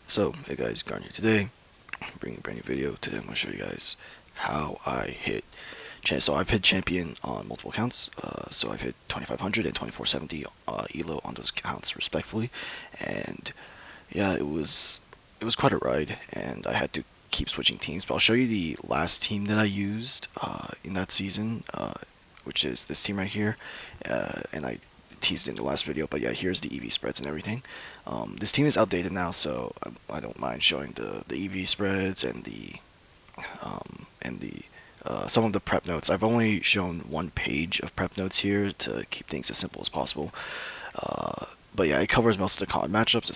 So, hey guys, Garnier today, bringing a brand new video. Today I'm going to show you guys how I hit so I've hit champion on multiple accounts. So I've hit 2500 and 2470 elo on those accounts respectively, and yeah, it was quite a ride, and I had to keep switching teams. But I'll show you the last team that I used in that season, which is this team right here, and I teased in the last video. But yeah, here's the EV spreads and everything. This team is outdated now, so I don't mind showing the EV spreads and the some of the prep notes. I've only shown one page of prep notes here to keep things as simple as possible. Uh, but yeah, it covers most of the common matchups,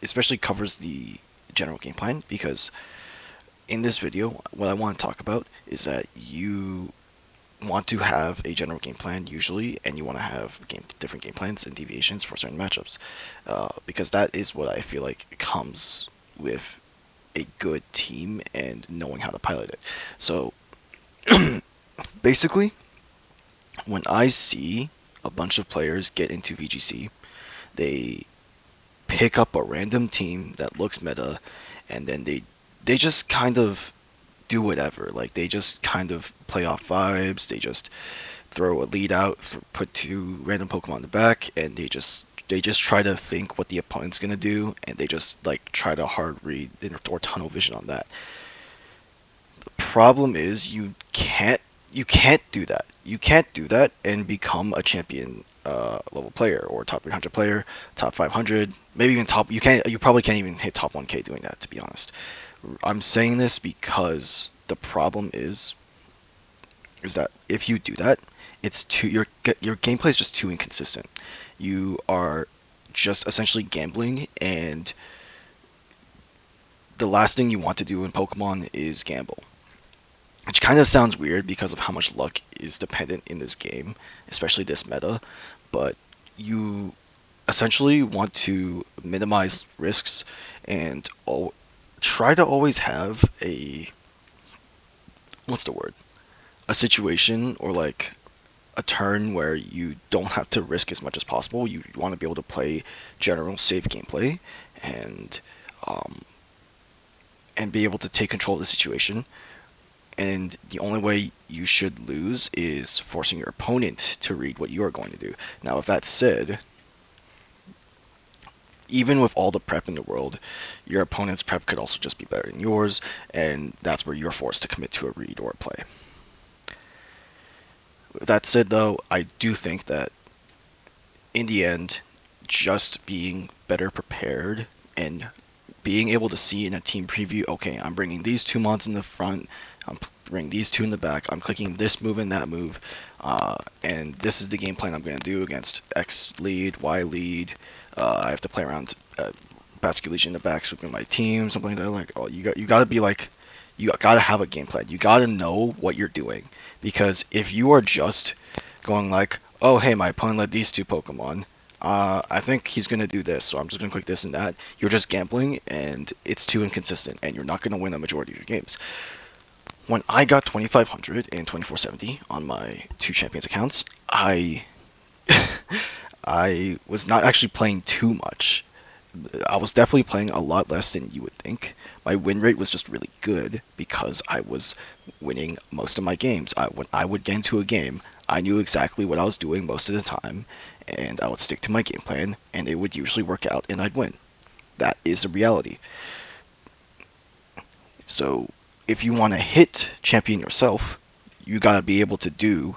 especially covers the general game plan, because in this video, what I want to talk about is that you want to have a general game plan usually, and you want to have different game plans and deviations for certain matchups, because that is what I feel like comes with a good team and knowing how to pilot it. So basically, when I see a bunch of players get into VGC, they pick up a random team that looks meta, and then they just kind of do whatever. Like, they just kind of play off vibes. They just throw a lead out, put two random Pokemon in the back, and they just try to think what the opponent's gonna do, and they just like try to hard read or tunnel vision on that. The problem is you can't do that. You can't do that and become a champion level player or top 300 player, top 500, maybe even top. You probably can't even hit top 1K doing that. To be honest, I'm saying this because the problem is that if you do that, it's too your gameplay is just too inconsistent. You are just essentially gambling, and the last thing you want to do in Pokemon is gamble. Which kind of sounds weird because of how much luck is dependent in this game, especially this meta, but you essentially want to minimize risks and try to always have what's the word? A situation or like a turn where you don't have to risk as much as possible. You want to be able to play general safe gameplay and um, and be able to take control of the situation. And the only way you should lose is forcing your opponent to read what you are going to do. Now, with that said, even with all the prep in the world, your opponent's prep could also just be better than yours, and that's where you're forced to commit to a read or a play. With that said, though, I do think that in the end, just being better prepared and being able to see in a team preview, okay, I'm bringing these two mods in the front, I'm bringing these two in the back, I'm clicking this move and that move, and this is the game plan I'm going to do against X lead, Y lead. I have to play around Basket Legion in the back, sweeping my team, something like that. Like, oh, you got to be like, you got to have a game plan. You got to know what you're doing, because if you are just going like, oh, hey, my opponent led these two Pokemon. I think he's going to do this, so I'm just going to click this and that. You're just gambling, and it's too inconsistent, and you're not going to win a majority of your games. When I got 2500 and 2470 on my two champions accounts, I was not actually playing too much. I was definitely playing a lot less than you would think. My win rate was just really good because I was winning most of my games. When I would get into a game, I knew exactly what I was doing most of the time, and I would stick to my game plan, and it would usually work out, and I'd win. That is the reality. So, if you want to hit champion yourself, you gotta be able to do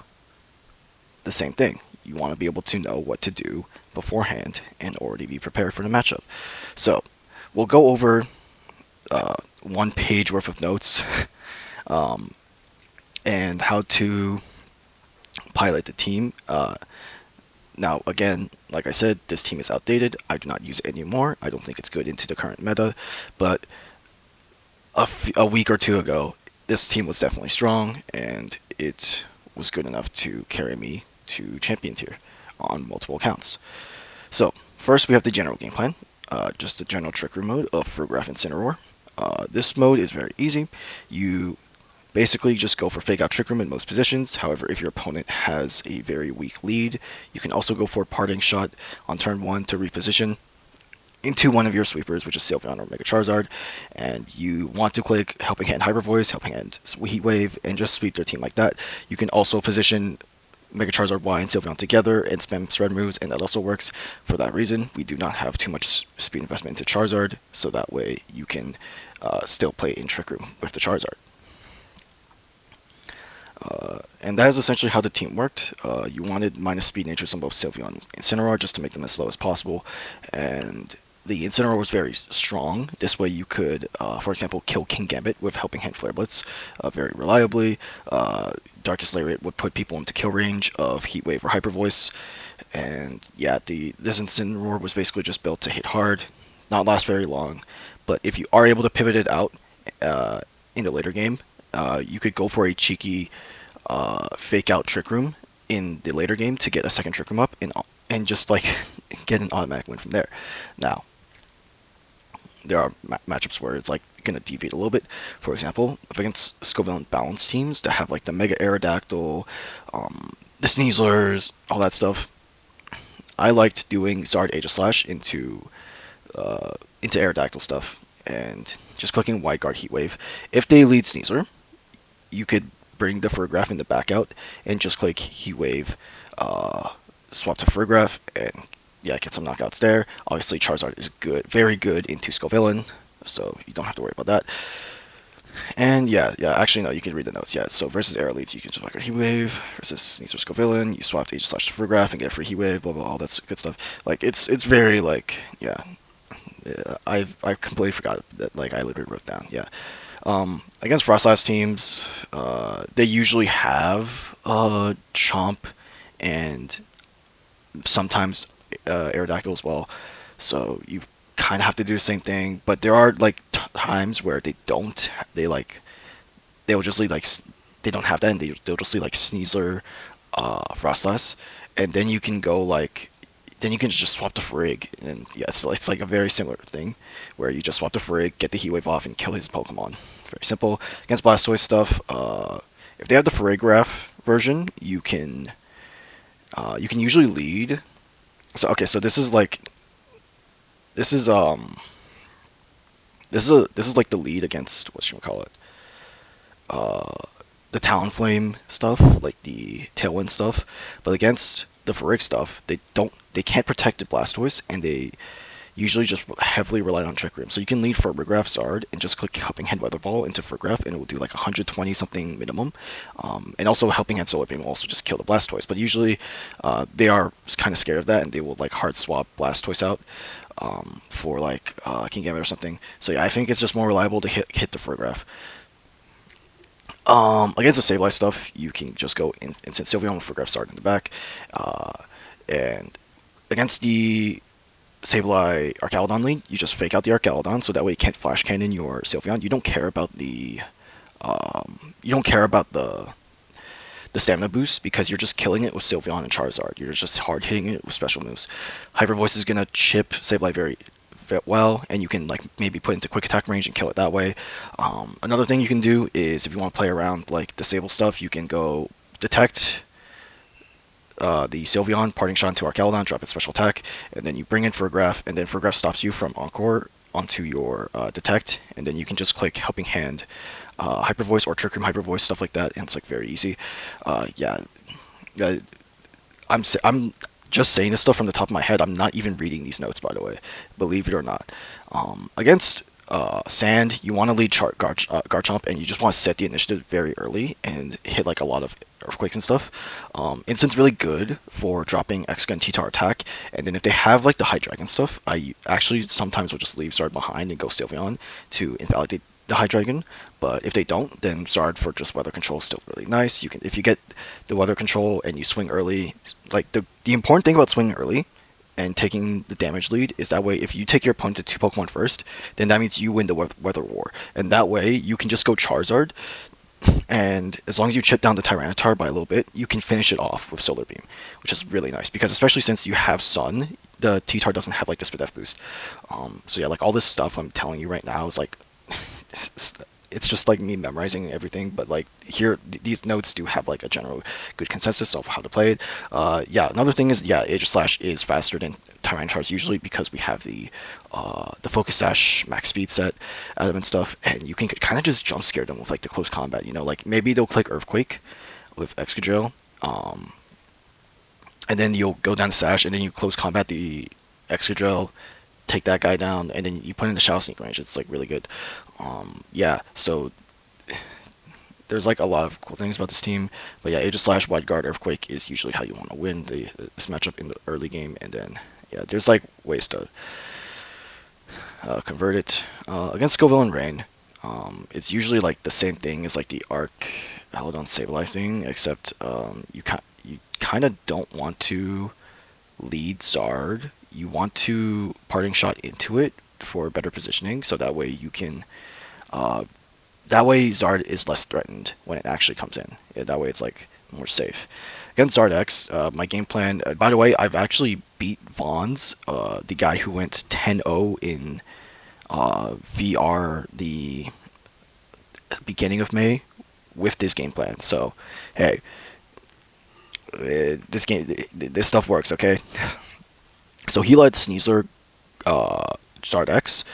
the same thing. You want to be able to know what to do beforehand and already be prepared for the matchup. So, we'll go over one page worth of notes um, and how to pilot the team. Now, again, like I said, this team is outdated. I do not use it anymore. I don't think it's good into the current meta. But a week or two ago, this team was definitely strong, and it was good enough to carry me to champion tier on multiple accounts. So, first we have the general game plan. Just the general trickery mode of Frograph and Cineroar. This mode is very easy. You basically just go for fake out Trick Room in most positions. However, if your opponent has a very weak lead, you can also go for Parting Shot on turn 1 to reposition. into one of your sweepers, which is Sylveon or Mega Charizard, and you want to click Helping Hand Hyper Voice, Helping Hand Heat Wave, and just sweep their team like that. You can also position Mega Charizard Y and Sylveon together and spam spread moves, and that also works. For that reason, we do not have too much speed investment into Charizard, so that way you can still play in Trick Room with the Charizard. And that is essentially how the team worked. You wanted minus speed natures on both Sylveon and Incineroar just to make them as slow as possible. And the Incineroar was very strong. This way you could, for example, kill King Gambit with Helping Hand Flare Blitz very reliably. Darkest Lariat would put people into kill range of Heat Wave or Hyper Voice. And yeah, this Incineroar was basically just built to hit hard, not last very long. But if you are able to pivot it out in the later game, you could go for a cheeky fake out Trick Room in the later game to get a second Trick Room up and just like get an automatic win from there. Now, there are matchups where it's like gonna deviate a little bit. For example, if against Scoville balance teams that have like the Mega Aerodactyl, the Sneaslers, all that stuff, I liked doing Zard Aegislash into Aerodactyl stuff and just clicking Wide Guard Heat Wave. If they lead Sneasler, you could bring the Furgraph in the back out and just click Heat Wave, swap to Furgraph, and yeah, get some knockouts there. Obviously, Charizard is good, very good into Scovillain, so you don't have to worry about that. And yeah, actually no, you can read the notes. Yeah, so versus Air Elites, you can just like a Heat Wave. Versus Sneasler Scovillain, you swap to Aegislash to Furgraph and get a free Heat Wave. Blah blah, all that's good stuff. Like it's very like yeah. I completely forgot that like I literally wrote down. Yeah. Against Frostlass teams, they usually have Chomp and sometimes Aerodactyl as well. So you kind of have to do the same thing. But there are like times where they don't. They'll just lead like they don't have that, and they'll just lead like Sneasler, Frostlass, and then you can go like. Then you can just swap the Frig, and yeah, it's like a very similar thing, where you just swap the Frig, get the Heat Wave off, and kill his Pokemon. Very simple. Against Blastoise stuff, if they have the Farigiraf version, you can usually lead. So okay, so this is like the lead against what should we call it? The Talonflame stuff, like the Tailwind stuff, but against the Farig stuff, they can't protect the Blastoise, and they usually just heavily rely on Trick Room. So you can lead Furgraph Zard and just click Helping Hand Weather Ball into Furgraph, and it will do like 120 something minimum. And also Helping Hand Solar Beam will also just kill the Blastoise. But usually they are kind of scared of that, and they will like hard swap Blastoise out for like King Gambit or something. So yeah, I think it's just more reliable to hit the Furgraph. Against the Sableye stuff, you can just go Instant Sylveon with Furgraph Zard in the back. And against the Sableye Archaludon lead, you just fake out the Archaludon so that way you can't Flash Cannon your Sylveon. You don't care about the the stamina boost because you're just killing it with Sylveon and Charizard. You're just hard hitting it with special moves. Hyper Voice is gonna chip Sableye very well, and you can like maybe put into quick attack range and kill it that way. Another thing you can do is if you want to play around like disable stuff, you can go detect the Sylveon, parting shot into Archaludon, drop its special attack, and then you bring in Furgraph, and then Furgraph stops you from Encore onto your detect, and then you can just click Helping Hand, Hyper Voice or Trick Room Hyper Voice, stuff like that, and it's like very easy. Yeah, I'm just saying this stuff from the top of my head. I'm not even reading these notes, by the way, believe it or not. Against Sand, you want to lead Garchomp, and you just want to set the initiative very early and hit like a lot of earthquakes and stuff. Instant's really good for dropping X-Gun T-Tar attack, and then if they have like the Hydreigon stuff, I actually sometimes will just leave Zard behind and go Sylveon to invalidate the Hydreigon. But if they don't, then Zard for just weather control is still really nice. You can, if you get the weather control and you swing early, like the important thing about swinging early and taking the damage lead is that way if you take your opponent to 2 Pokemon first, then that means you win the weather war. And that way you can just go Charizard, and as long as you chip down the Tyranitar by a little bit, you can finish it off with Solar Beam, which is really nice because especially since you have Sun, the T-Tar doesn't have like the Spadef boost. So yeah, like all this stuff I'm telling you right now is like it's just like me memorizing everything. But like here, these notes do have like a general good consensus of how to play it. Yeah, another thing is yeah, Age of Slash is faster than Tyranitar's usually because we have the Focus Sash max speed set out of and stuff, and you can kind of just jump scare them with like the close combat. You know, like maybe they'll click Earthquake with Excadrill, and then you'll go down the Sash, and then you close combat the Excadrill, take that guy down, and then you put in the Shadow Sneak range. It's like really good. Yeah, so there's like a lot of cool things about this team. But yeah, Aegis Slash, Wide Guard, Earthquake is usually how you want to win this matchup in the early game, and then yeah, there's like ways to convert it against Scoville and Rain. It's usually like the same thing as like the Arc Halidon Save Life thing, except you kind of don't want to lead Zard. You want to parting shot into it for better positioning, so that way you can. That way Zard is less threatened when it actually comes in. Yeah, that way it's like more safe. Against Zard X, my game plan. By the way, I've actually beat Vaughn's, the guy who went 10-0 in VR the beginning of May, with this game plan. So, hey, this stuff works, okay? So he led Sneasler, Zardex,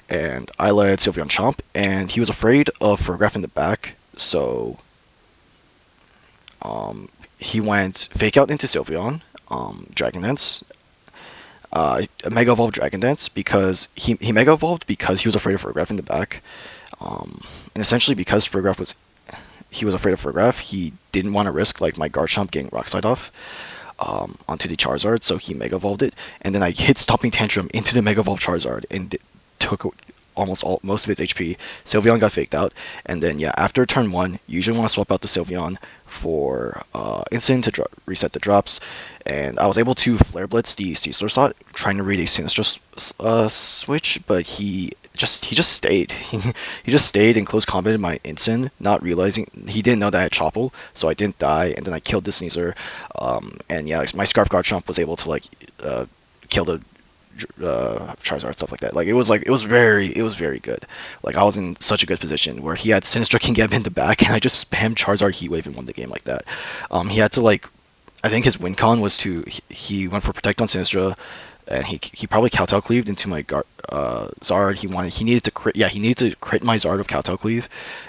and I led Sylveon Chomp, and he was afraid of Fergraph in the back, so he went Fake Out into Sylveon, Dragon Dance, Mega Evolved Dragon Dance, because he Mega Evolved because he was afraid of Fergraph in the back, and essentially because he was afraid of Fergraph, he didn't want to risk like my Garchomp getting Rock Slide off onto the Charizard, so he Mega Evolved it, and then I hit Stomping Tantrum into the Mega Evolved Charizard and took most of its HP. Sylveon got faked out, and then yeah, after turn 1, you usually want to swap out the Sylveon for Instant to reset the drops, and I was able to Flare Blitz the Steeler slot, trying to read a Sinistcha switch, but he just stayed. He just stayed and close combated my Instant, not realizing he didn't know that I had Chople, so I didn't die, and then I killed the Sneasler, and yeah, my Scarf Guard Chomp was able to like kill the Charizard, stuff like that. Like it was very good. Like I was in such a good position where he had Sinistra King get in the back, and I just spammed Charizard Heat Wave and won the game like that. He had to like, I think his win con was to he went for Protect on Sinistra, and he probably Kowtow Cleaved into my Zard. He needed to crit. Yeah, he needed to crit my Zard of Kowtow Cleave,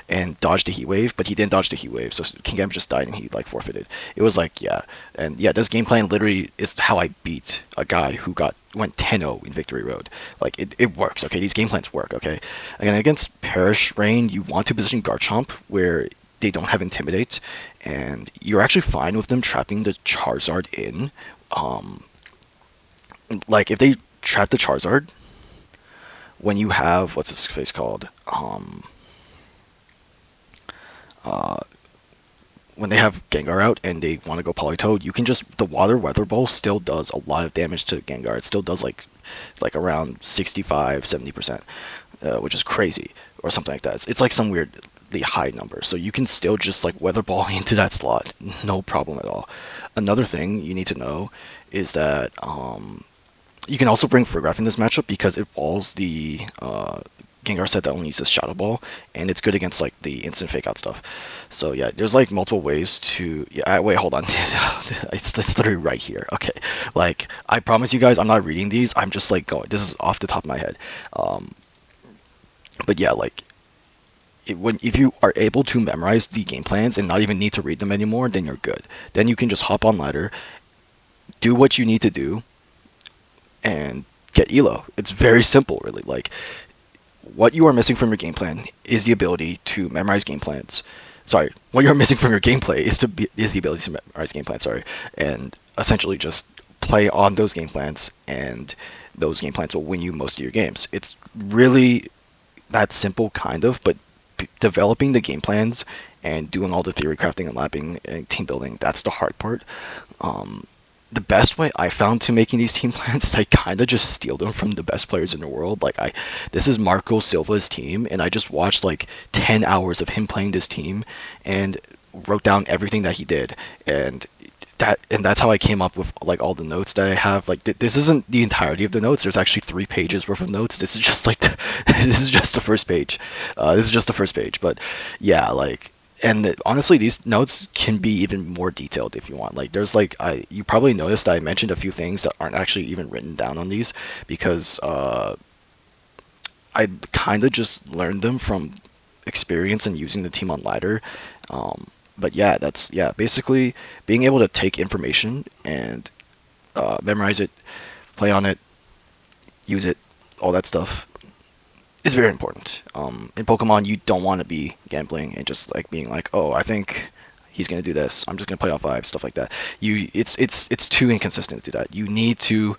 and dodge the Heat Wave, but he didn't dodge the Heat Wave, so King Gambit just died and he like forfeited. It was like yeah, and yeah, this game plan literally is how I beat a guy who went 10-0 in Victory Road. Like it works. Okay, these game plans work. Okay, again against Perish Rain, you want to position Garchomp where they don't have Intimidate, and you're actually fine with them trapping the Charizard in. Like if they trap the Charizard when you have what's his face called when they have Gengar out and they want to go Politoed, you can just the Weather Ball still does a lot of damage to Gengar. It still does like around 65-70%, which is crazy, or something like that. It's like some weirdly high number. So you can still just like Weather Ball into that slot, no problem at all. Another thing you need to know is that you can also bring Fergraph in this matchup because it walls the Gengar set that only uses Shadow Ball, and it's good against like the instant fake out stuff. So yeah, there's like multiple ways to. Yeah, wait, hold on. it's literally right here. Okay, like I promise you guys, I'm not reading these. I'm just like going. This is off the top of my head. But yeah, like if you are able to memorize the game plans and not even need to read them anymore, then you're good. Then you can just hop on ladder, do what you need to do, and get elo. It's very simple, really. Like, what you are missing from your game plan is the ability to memorize game plans. Sorry, what you're missing from your gameplay is the ability to memorize game plans. Sorry, and essentially just play on those game plans, and those game plans will win you most of your games. It's really that simple, kind of, but developing the game plans and doing all the theory crafting and lapping and team building, that's the hard part. The best way I found to making these team plans is I kind of just steal them from the best players in the world. Like this is Marco Silva's team, and I just watched like 10 hours of him playing this team and wrote down everything that he did. And that's how I came up with like all the notes that I have. Like this isn't the entirety of the notes. There's actually 3 pages worth of notes. This is just like this is just the first page. This is just the first page. But yeah, like honestly, these notes can be even more detailed if you want. Like there's like I you probably noticed that I mentioned a few things that aren't actually even written down on these because I kind of just learned them from experience and using the team on ladder. But yeah, that's yeah. Basically, being able to take information and memorize it, play on it, use it, all that stuff is very important. In Pokemon, you don't want to be gambling and just like being like, oh, I think he's gonna do this. I'm just gonna play on five, stuff like that. It's too inconsistent to do that. You need to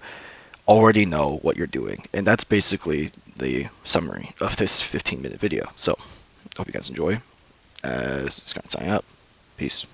already know what you're doing, and that's basically the summary of this 15-minute video. So, hope you guys enjoy. This is kind of signing up. Peace.